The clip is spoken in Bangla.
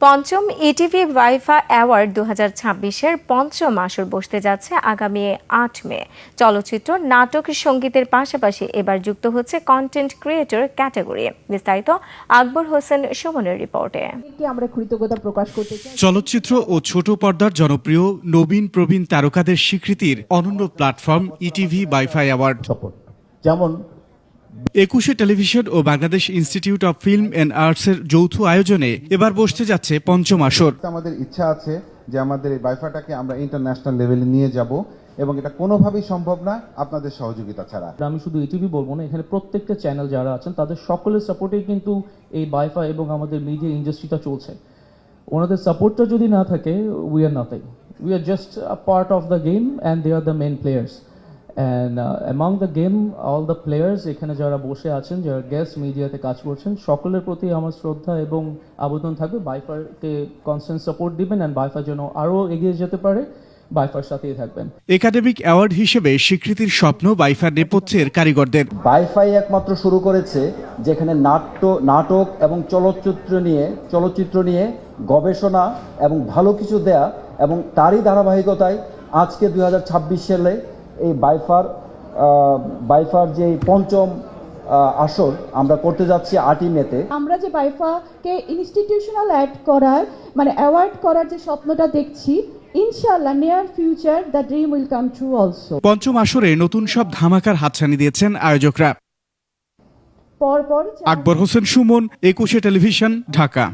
পঞ্চম ইটিভি ওয়াইফা অ্যাওয়ার্ড 2026-এর পঞ্চম আসর বসতে যাচ্ছে আগামী 8 মে। চলচ্চিত্র, নাটক, সঙ্গীতের পাশাপাশি এবার যুক্ত হচ্ছে কন্টেন্ট ক্রিয়েটর ক্যাটাগরি। বিস্তারিত আকবর হোসেন সুমনের রিপোর্টে। আমরা কৃতজ্ঞতা প্রকাশ করতে চাই। চলচ্চিত্র ও ছোট পর্দার জনপ্রিয় নবীন প্রবীণ তারকাদের স্বীকৃতির অনন্য প্ল্যাটফর্ম ইটিভি ওয়াইফা অ্যাওয়ার্ড। যেমন 21 টেলিভিশন ও Bangladesh institute of film and আর্টসের যৌথ আয়োজনে এবার বসতে যাচ্ছে পঞ্চম আসর। আমাদের ইচ্ছা আছে যে আমাদের এই বাইফাটাকে আমরা ইন্টারন্যাশনাল লেভেলে নিয়ে যাব এবং এটা কোনোভাবেই সম্ভব না আপনাদের সহযোগিতা ছাড়া। আমি শুধু ইটিভি বলবো না, এখানে প্রত্যেকটা চ্যানেল যারা আছেন তাদের সকলের সাপোর্টেই কিন্তু এই বাইফা এবং আমাদের মিডিয়া ইন্ডাস্ট্রিটা চলছে। ওনাদের সাপোর্টটা যদি না থাকে, we are nothing, we are just a part of the game and they are the main players. And among the game all the players এখানে যারা বসে আছেন, যারা গেস্ট মিডিয়াতে কাজ করছেন, সকলের প্রতি আমার শ্রদ্ধা এবং আবেদন থাকবে বাইফারকে কনস্ট্যান্ট সাপোর্ট দিবেন অ্যান্ড বাইফার যেন আরও এগিয়ে যেতে পারে, বাইফার সাথেই থাকবেন। একাডেমিক অ্যাওয়ার্ড হিসেবে স্বীকৃতির স্বপ্ন বাইফার নেপথ্যের কারিগরদের। বাইফাই একমাত্র শুরু করেছে যেখানে নাটক এবং চলচ্চিত্র নিয়ে গবেষণা এবং ভালো কিছু দেয়া, এবং তারই ধারাবাহিকতায় আজকে 2026 সালে এই বাইফার যে পঞ্চম আসর আমরা করতে যাচ্ছি 8 মেতে। আমরা যে বাইফাকে ইনস্টিটিউশনাল অ্যাওয়ার্ড করার যে স্বপ্নটা দেখছি, ইনশাআল্লাহ near future the dream will come true also. পঞ্চম আসরে নতুন সব ধামাকার হাতছানি দিয়েছেন আয়োজকরা। পরপর আকবর হোসেন সুমন, 21 টেলিভিশন, ঢাকা।